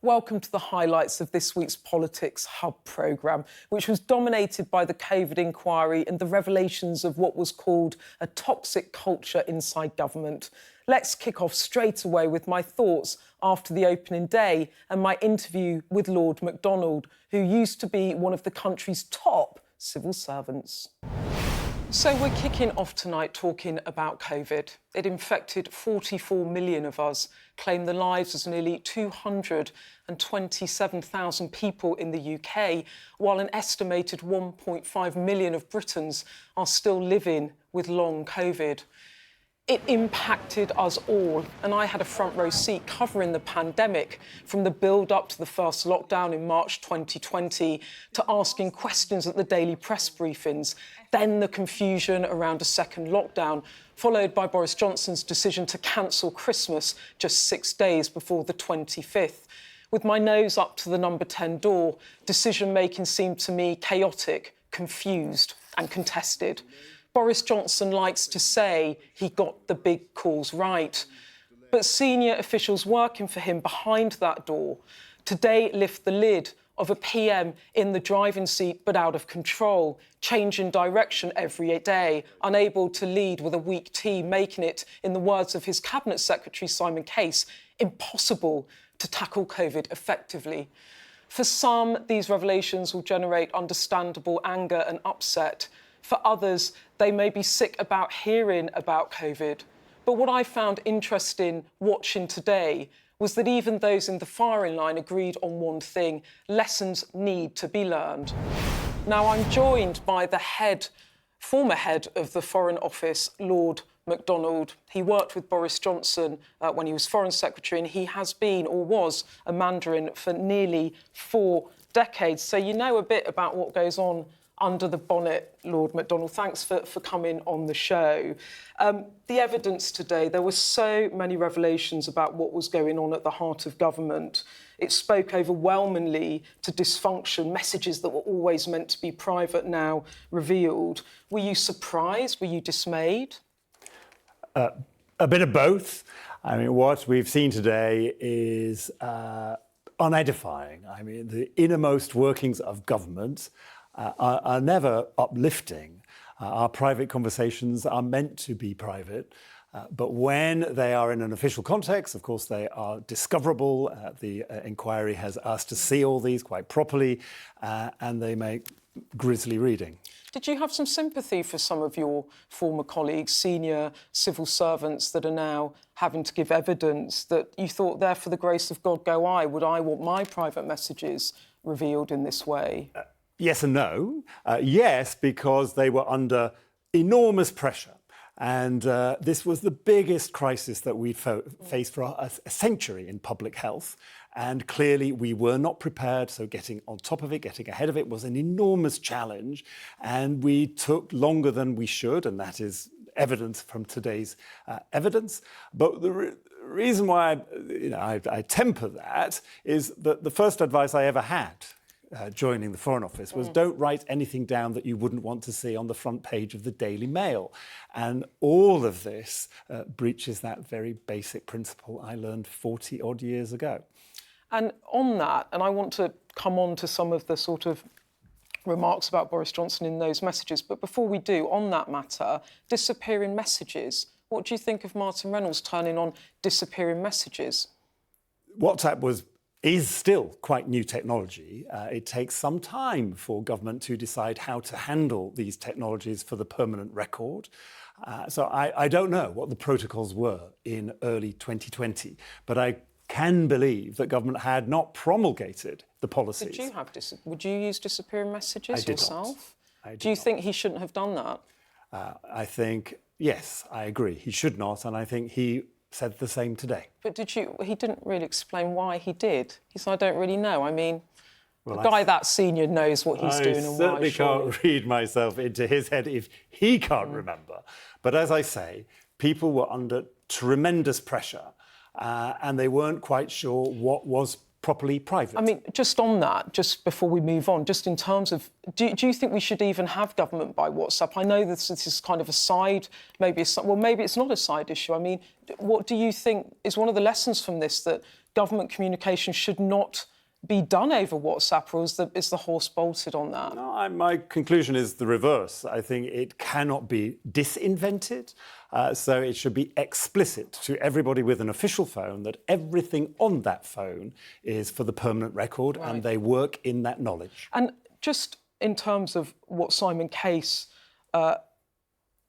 Welcome to the highlights of this week's Politics Hub programme, which was dominated by the COVID inquiry and the revelations of what was called a toxic culture inside government. Let's kick off straight away with my thoughts after the opening day and my interview with Lord MacDonald, who used to be one of the country's top civil servants. So we're kicking off tonight talking about COVID. It infected 44 million of us, claimed the lives of nearly 227,000 people in the UK, while an estimated 1.5 million of Britons are still living with long COVID. It impacted us all, and I had a front row seat covering the pandemic, from the build-up to the first lockdown in March 2020 to asking questions at the daily press briefings, then the confusion around a second lockdown, followed by Boris Johnson's decision to cancel Christmas just 6 days before the 25th. With my nose up to the number 10 door, decision-making seemed to me chaotic, confused and contested. Boris Johnson likes to say he got the big calls right. But senior officials working for him behind that door today lift the lid of a PM in the driving seat but out of control, changing direction every day, unable to lead with a weak team, making it, in the words of his Cabinet Secretary Simon Case, impossible to tackle COVID effectively. For some, these revelations will generate understandable anger and upset. For others, they may be sick about hearing about COVID. But what I found interesting watching today was that even those in the firing line agreed on one thing: lessons need to be learned. Now, I'm joined by the former head of the Foreign Office, Lord MacDonald. He worked with Boris Johnson when he was Foreign Secretary, and he has been, or was, a Mandarin for nearly 4 decades. So you know a bit about what goes on under the bonnet, Lord MacDonald. Thanks for coming on the show. The evidence today, there were so many revelations about what was going on at the heart of government. It spoke overwhelmingly to dysfunction, messages that were always meant to be private now revealed. Were you surprised? Were you dismayed? A bit of both. I mean, what we've seen today is unedifying. I mean, the innermost workings of government are never uplifting. Our private conversations are meant to be private, but when they are in an official context, of course, they are discoverable. The inquiry has asked to see all these quite properly, and they make grisly reading. Did you have some sympathy for some of your former colleagues, senior civil servants that are now having to give evidence, that you thought, there, for the grace of God go I, would I want my private messages revealed in this way? Yes and no. Yes, because they were under enormous pressure. And this was the biggest crisis that we'd faced for a century in public health. And clearly we were not prepared. So getting on top of it, getting ahead of it was an enormous challenge. And we took longer than we should. And that is evident from today's evidence. But the reason why I temper that is that the first advice I ever had joining the Foreign Office was don't write anything down that you wouldn't want to see on the front page of the Daily Mail. And all of this breaches that very basic principle I learned 40 odd years ago. And on that, and I want to come on to some of the sort of remarks about Boris Johnson in those messages, but before we do, on that matter, disappearing messages, what do you think of Martin Reynolds turning on disappearing messages? WhatsApp is still quite new technology. It takes some time for government to decide how to handle these technologies for the permanent record. So I don't know what the protocols were in early 2020, but I can believe that government had not promulgated the policies. Would you use disappearing messages yourself? Do you think he shouldn't have done that? I think, yes, I agree. He should not, and I think he said the same today. But he didn't really explain why he did. He said, I don't really know. I mean, a guy that senior knows what he's doing and why. I certainly can't read myself into his head if he can't remember. But as I say, people were under tremendous pressure and they weren't quite sure what was properly private. I mean, just on that, just before we move on, just in terms of, do you think we should even have government by WhatsApp? I know this is kind of a side, maybe it's not a side issue. I mean, what do you think is one of the lessons from this, that government communication should not be done over WhatsApp, or is the horse bolted on that? No, my conclusion is the reverse. I think it cannot be disinvented, so it should be explicit to everybody with an official phone that everything on that phone is for the permanent record, and they work in that knowledge. And just in terms of what Simon Case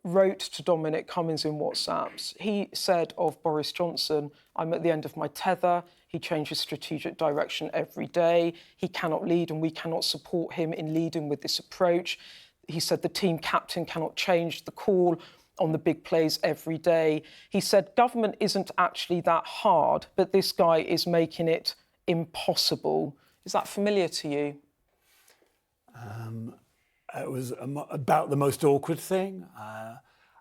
wrote to Dominic Cummings in WhatsApps, he said of Boris Johnson, "I'm at the end of my tether. He changes strategic direction every day. He cannot lead and we cannot support him in leading with this approach." He said the team captain cannot change the call on the big plays every day. He said government isn't actually that hard, but this guy is making it impossible. Is that familiar to you? It was about the most awkward thing.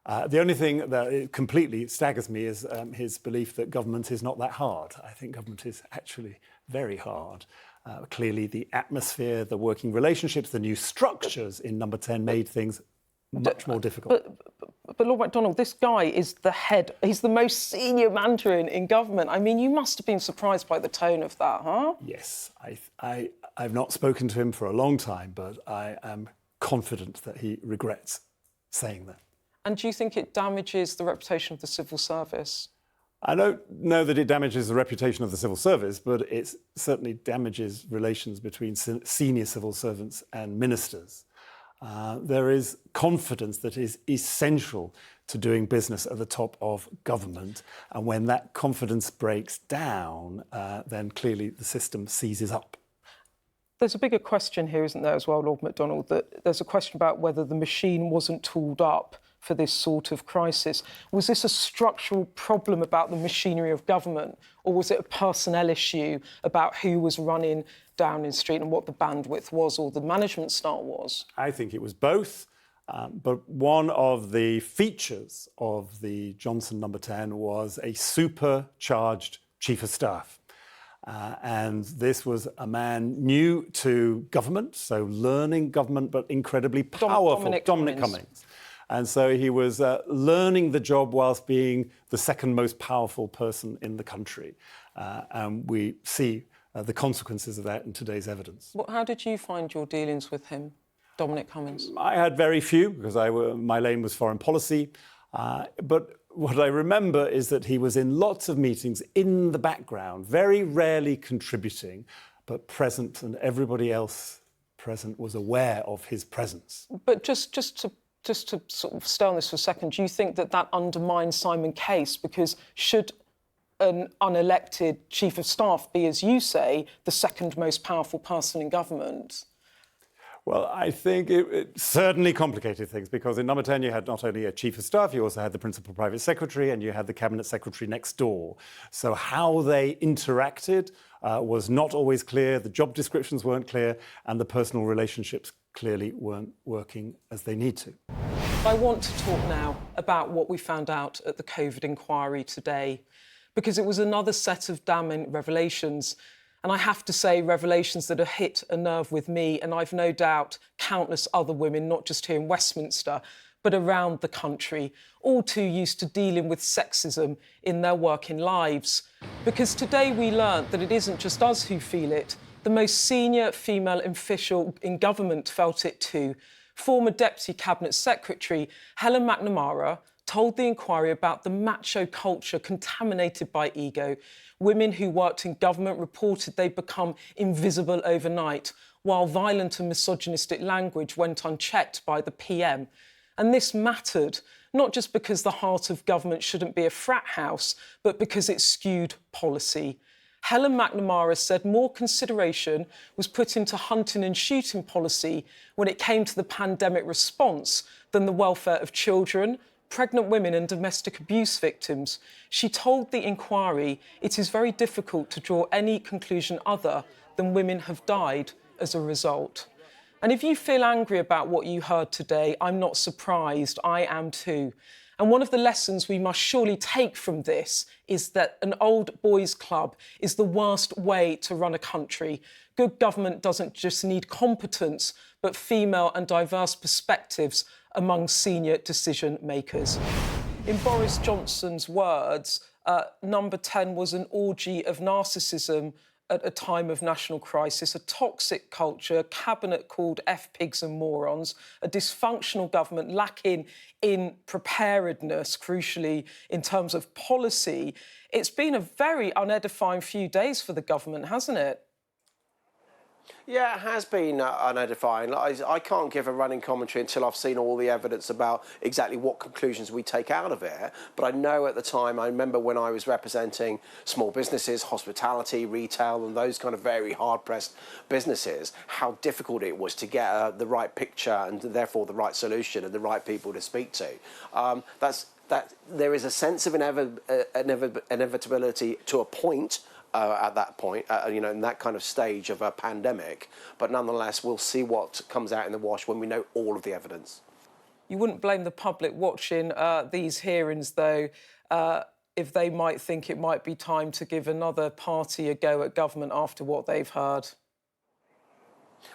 The only thing that completely staggers me is his belief that government is not that hard. I think government is actually very hard. Clearly, the atmosphere, the working relationships, the new structures in Number 10 made things much more difficult. But Lord MacDonald, this guy is the head, he's the most senior Mandarin in government. I mean, you must have been surprised by the tone of that, huh? Yes, I've not spoken to him for a long time, but I am confident that he regrets saying that. And do you think it damages the reputation of the civil service? I don't know that it damages the reputation of the civil service, but it certainly damages relations between senior civil servants and ministers. There is confidence that is essential to doing business at the top of government. And when that confidence breaks down, then clearly the system seizes up. There's a bigger question here, isn't there, as well, Lord MacDonald, that there's a question about whether the machine wasn't tooled up for this sort of crisis. Was this a structural problem about the machinery of government, or was it a personnel issue about who was running Downing Street and what the bandwidth was or the management style was? I think it was both. But one of the features of the Johnson Number 10 was a supercharged chief of staff. And this was a man new to government, so learning government, but incredibly powerful. Dominic Cummings. And so he was learning the job whilst being the second most powerful person in the country. And we see the consequences of that in today's evidence. Well, how did you find your dealings with him, Dominic Cummings? I had very few, because my lane was foreign policy. But what I remember is that he was in lots of meetings in the background, very rarely contributing, but present, and everybody else present was aware of his presence. But just to sort of stay on this for a second, do you think that that undermines Simon Case? Because should an unelected chief of staff be, as you say, the second most powerful person in government? Well, I think it certainly complicated things, because in Number 10 you had not only a chief of staff, you also had the principal private secretary and you had the cabinet secretary next door. So how they interacted was not always clear, the job descriptions weren't clear, and the personal relationships clearly weren't working as they need to. I want to talk now about what we found out at the COVID inquiry today, because it was another set of damning revelations. And I have to say, revelations that have hit a nerve with me, and I've no doubt countless other women, not just here in Westminster, but around the country, all too used to dealing with sexism in their working lives. Because today we learnt that it isn't just us who feel it. The most senior female official in government felt it too. Former Deputy Cabinet Secretary Helen McNamara told the inquiry about the macho culture contaminated by ego. Women who worked in government reported they'd become invisible overnight, while violent and misogynistic language went unchecked by the PM. And this mattered, not just because the heart of government shouldn't be a frat house, but because it skewed policy. Helen McNamara said more consideration was put into hunting and shooting policy when it came to the pandemic response than the welfare of children, pregnant women and domestic abuse victims. She told the inquiry it is very difficult to draw any conclusion other than women have died as a result. And if you feel angry about what you heard today, I'm not surprised. I am too. And one of the lessons we must surely take from this is that an old boys' club is the worst way to run a country. Good government doesn't just need competence, but female and diverse perspectives among senior decision makers. In Boris Johnson's words, Number 10 was an orgy of narcissism at a time of national crisis, a toxic culture, a cabinet called F-pigs and morons, a dysfunctional government lacking in preparedness, crucially, in terms of policy. It's been a very unedifying few days for the government, hasn't it? Yeah, it has been unedifying. I can't give a running commentary until I've seen all the evidence about exactly what conclusions we take out of it. But I know at the time, I remember when I was representing small businesses, hospitality, retail, and those kind of very hard-pressed businesses, how difficult it was to get the right picture and therefore the right solution and the right people to speak to. That there is a sense of inevitability to a point. At that point, in that kind of stage of a pandemic. But nonetheless, we'll see what comes out in the wash when we know all of the evidence. You wouldn't blame the public watching these hearings, though, if they might think it might be time to give another party a go at government after what they've heard.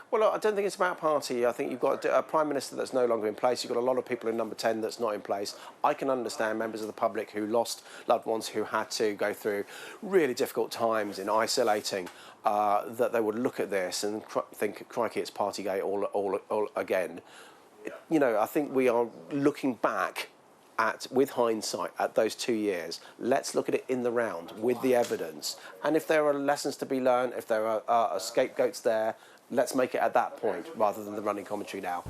Well, I don't think it's about party. I think you've got a Prime Minister that's no longer in place. You've got a lot of people in number 10 that's not in place. I can understand members of the public who lost loved ones who had to go through really difficult times in isolating, that they would look at this and think, crikey, it's Partygate all again. I think we are looking back with hindsight, at those 2 years. Let's look at it in the round with the evidence. And if there are lessons to be learned, if there are scapegoats there, let's make it at that point rather than the running commentary now.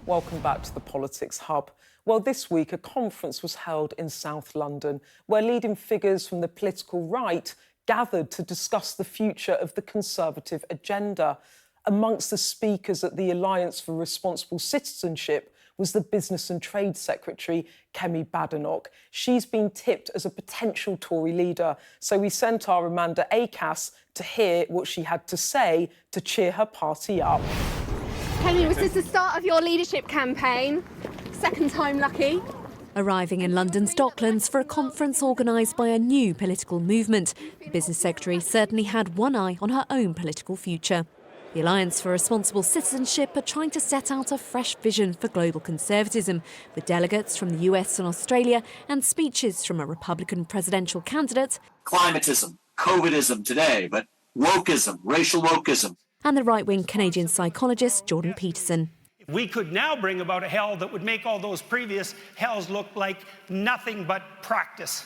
Welcome back to the Politics Hub. Well, this week a conference was held in South London where leading figures from the political right gathered to discuss the future of the Conservative agenda. Amongst the speakers at the Alliance for Responsible Citizenship was the Business and Trade Secretary, Kemi Badenoch. She's been tipped as a potential Tory leader, so we sent our Amanda Acas to hear what she had to say to cheer her party up. Kemi, was this the start of your leadership campaign? Second time lucky? Arriving in London's Docklands for a conference organised by a new political movement, the Business Secretary certainly had one eye on her own political future. The Alliance for Responsible Citizenship are trying to set out a fresh vision for global conservatism, with delegates from the US and Australia and speeches from a Republican presidential candidate. Climatism, COVIDism today, but wokeism, racial wokeism. And the right-wing Canadian psychologist Jordan Peterson. We could now bring about a hell that would make all those previous hells look like nothing but practice.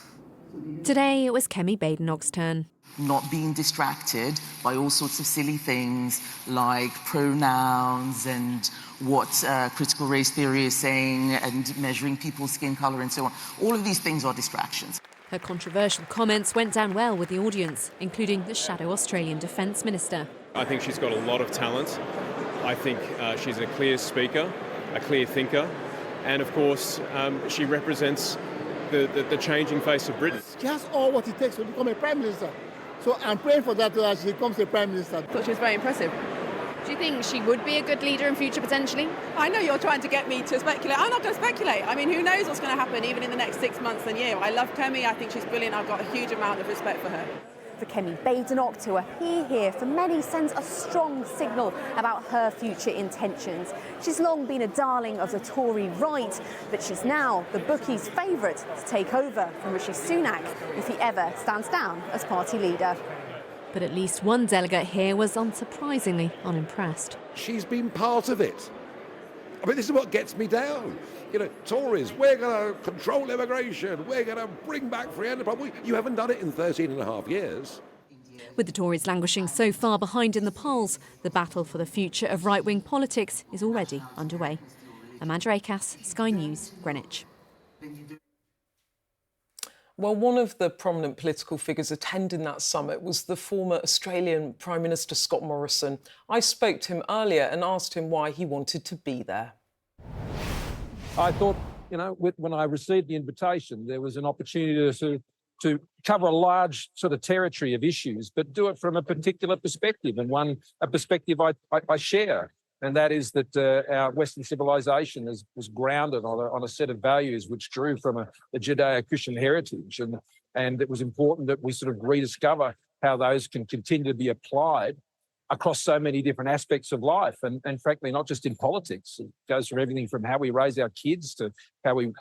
Today it was Kemi Badenoch's turn. Not being distracted by all sorts of silly things like pronouns and what critical race theory is saying and measuring people's skin colour and so on. All of these things are distractions. Her controversial comments went down well with the audience, including the shadow Australian Defence Minister. I think she's got a lot of talent. I think she's a clear speaker, a clear thinker, and of course she represents the changing face of Britain. She has all what it takes to become a Prime Minister. So I'm praying for that as she becomes a Prime Minister. I thought she was very impressive. Do you think she would be a good leader in future, potentially? I know you're trying to get me to speculate. I'm not going to speculate. I mean, who knows what's going to happen even in the next 6 months and year. I love Kemi. I think she's brilliant. I've got a huge amount of respect for her. For Kemi Badenoch to appear here for many sends a strong signal about her future intentions. She's long been a darling of the Tory right, but she's now the bookies' favourite to take over from Rishi Sunak if he ever stands down as party leader. But at least one delegate here was unsurprisingly unimpressed. She's been part of it. I mean, this is what gets me down. Tories, we're going to control immigration, we're going to bring back free enterprise. You haven't done it in 13 and a half years. With the Tories languishing so far behind in the polls, the battle for the future of right-wing politics is already underway. Amanda Acas, Sky News, Greenwich. Well, one of the prominent political figures attending that summit was the former Australian Prime Minister Scott Morrison. I spoke to him earlier and asked him why he wanted to be there. I thought, when I received the invitation, there was an opportunity to cover a large sort of territory of issues, but do it from a particular perspective, and a perspective I share. And that is that our Western civilization was grounded on a set of values which drew from a Judeo-Christian heritage. And it was important that we sort of rediscover how those can continue to be applied across so many different aspects of life. And frankly, not just in politics. It goes from everything from how we raise our kids to how we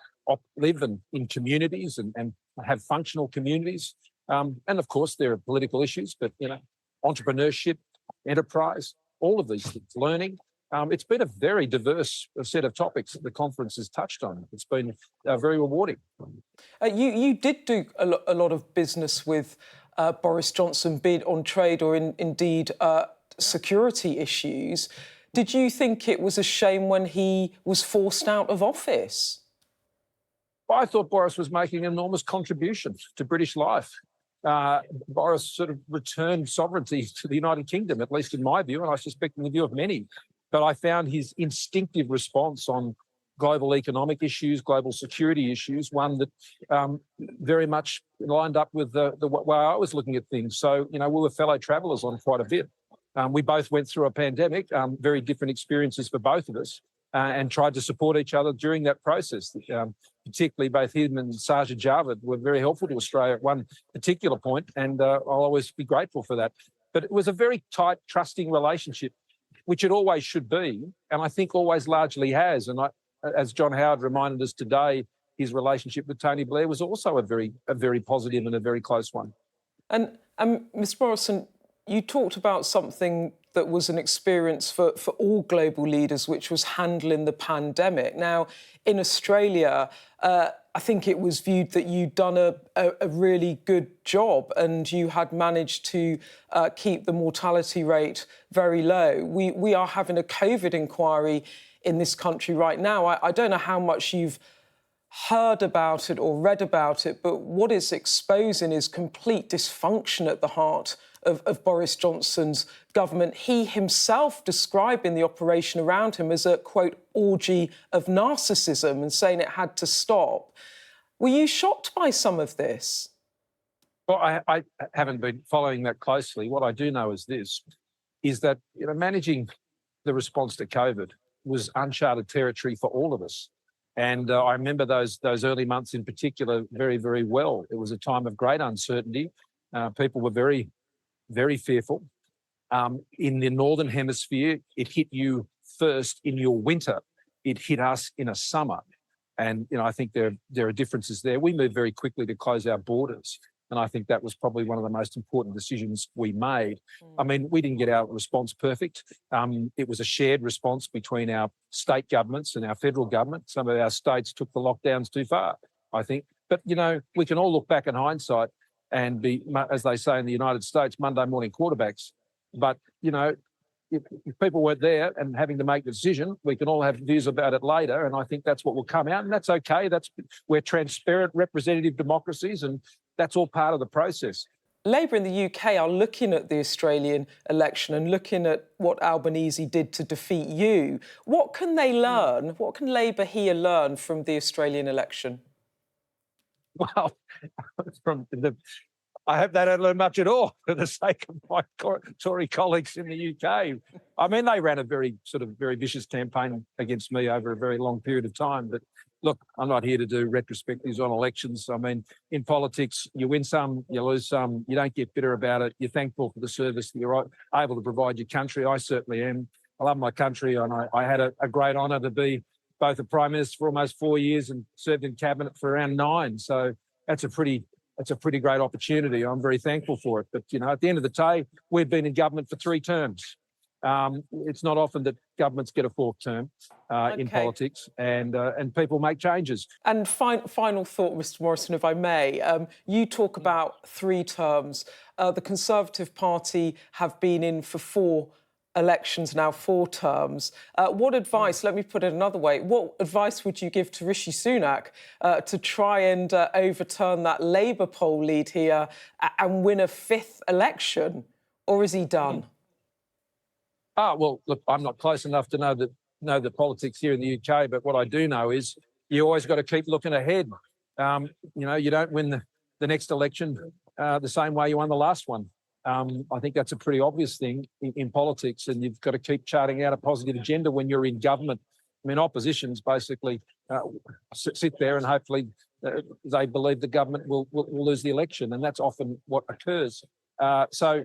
live in communities and have functional communities. And of course, there are political issues, but, entrepreneurship, enterprise, all of these things, learning. It's been a very diverse set of topics that the conference has touched on. It's been very rewarding. You did do a lot of business with Boris Johnson, be it on trade or indeed security issues. Did you think it was a shame when he was forced out of office? Well, I thought Boris was making an enormous contribution to British life. Boris sort of returned sovereignty to the United Kingdom, at least in my view, and I suspect in the view of many. But I found his instinctive response on global economic issues, global security issues, one that very much lined up with the way I was looking at things. So, we were fellow travellers on quite a bit. We both went through a pandemic, very different experiences for both of us, and tried to support each other during that process. Particularly both him and Sajid Javid were very helpful to Australia at one particular point, and I'll always be grateful for that. But it was a very tight, trusting relationship, which it always should be, and I think always largely has. And as John Howard reminded us today, his relationship with Tony Blair was also a very positive and a very close one. And Ms Morrison, you talked about something that was an experience for all global leaders, which was handling the pandemic. Now, in Australia, I think it was viewed that you'd done a really good job and you had managed to keep the mortality rate very low. We are having a COVID inquiry in this country right now. I don't know how much you've heard about it or read about it, but what it's exposing is complete dysfunction at the heart of Boris Johnson's government. He himself describing the operation around him as a, quote, orgy of narcissism and saying it had to stop. Were you shocked by some of this? Well, I haven't been following that closely. What I do know is this, is that managing the response to COVID was uncharted territory for all of us. And I remember those early months in particular very, very well. It was a time of great uncertainty. People were very, very fearful. In the Northern Hemisphere, it hit you first in your winter. It hit us in a summer. And, I think there are differences there. We moved very quickly to close our borders. And I think that was probably one of the most important decisions we made. I mean, we didn't get our response perfect. It was a shared response between our state governments and our federal government. Some of our states took the lockdowns too far, I think. But, we can all look back in hindsight and be, as they say in the United States, Monday morning quarterbacks. But, if people weren't there and having to make the decision, we can all have views about it later. And I think that's what will come out. And that's okay. We're transparent representative democracies, and that's all part of the process. Labour in the UK are looking at the Australian election and looking at what Albanese did to defeat you. What can they learn? What can Labour here learn from the Australian election? Well, I hope they don't learn much at all for the sake of my Tory colleagues in the UK. I mean, they ran a very vicious campaign against me over a very long period of time. But look, I'm not here to do retrospectives on elections. I mean, in politics, you win some, you lose some. You don't get bitter about it. You're thankful for the service that you're able to provide your country. I certainly am. I love my country, and I had a great honour to be both a Prime Minister for almost 4 years and served in Cabinet for around 9. So that's a pretty great opportunity. I'm very thankful for it. But, at the end of the day, we've been in government for 3 terms. It's not often that governments get a 4th term in politics, and people make changes. And final thought, Mr Morrison, if I may. You talk about 3 terms. The Conservative Party have been in for 4 elections now, 4 terms. What advice, let me put it another way, what advice would you give to Rishi Sunak to try and overturn that Labour poll lead here and win a 5th election? Or is he done? Well, look, I'm not close enough to know the politics here in the UK, but what I do know is you always got to keep looking ahead. You don't win the next election the same way you won the last one. I think that's a pretty obvious thing in politics, and you've got to keep charting out a positive agenda when you're in government. I mean, oppositions basically sit there and hopefully they believe the government will lose the election, and that's often what occurs. So,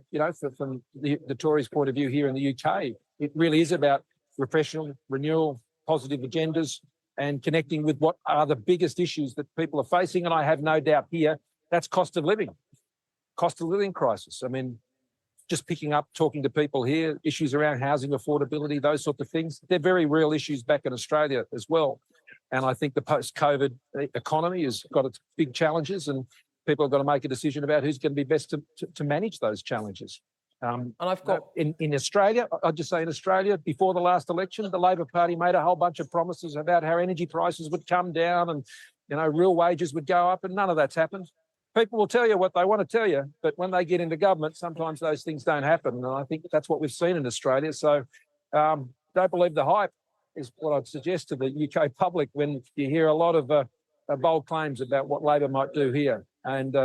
from the Tories' point of view here in the UK, it really is about repression, renewal, positive agendas, and connecting with what are the biggest issues that people are facing. And I have no doubt here, that's cost of living crisis. I mean, just picking up, talking to people here, issues around housing affordability, those sorts of things. They're very real issues back in Australia as well. And I think the post-COVID economy has got its big challenges, and people have got to make a decision about who's going to be best to manage those challenges. And I've got in Australia, I'd just say in Australia, before the last election, the Labor Party made a whole bunch of promises about how energy prices would come down and, you know, real wages would go up, and none of that's happened. People will tell you what they want to tell you, but when they get into government, sometimes those things don't happen. And I think that's what we've seen in Australia. So don't believe the hype is what I'd suggest to the UK public when you hear a lot of bold claims about what Labor might do here. And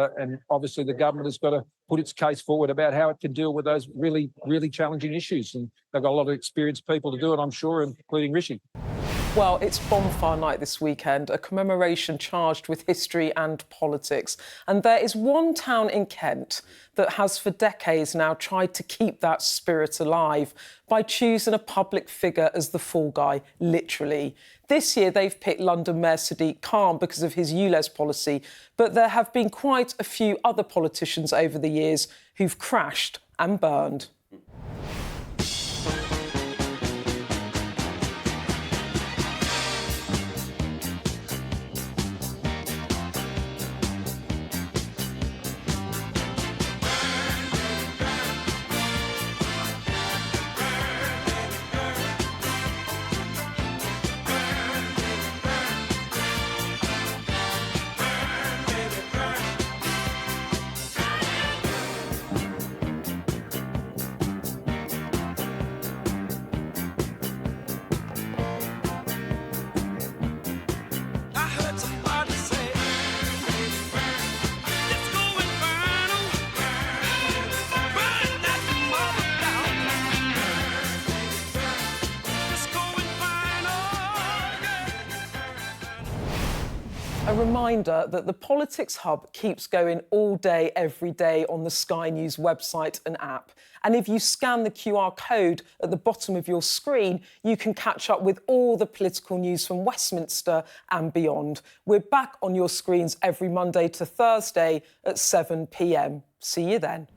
obviously the government has got to put its case forward about how it can deal with those really, really challenging issues. And they've got a lot of experienced people to do it, I'm sure, including Rishi. Well, it's bonfire night this weekend, a commemoration charged with history and politics. And there is one town in Kent that has for decades now tried to keep that spirit alive by choosing a public figure as the fall guy, literally. This year, they've picked London Mayor Sadiq Khan because of his ULEZ policy, but there have been quite a few other politicians over the years who've crashed and burned. A reminder that the Politics Hub keeps going all day, every day on the Sky News website and app. And if you scan the QR code at the bottom of your screen, you can catch up with all the political news from Westminster and beyond. We're back on your screens every Monday to Thursday at 7 p.m. See you then.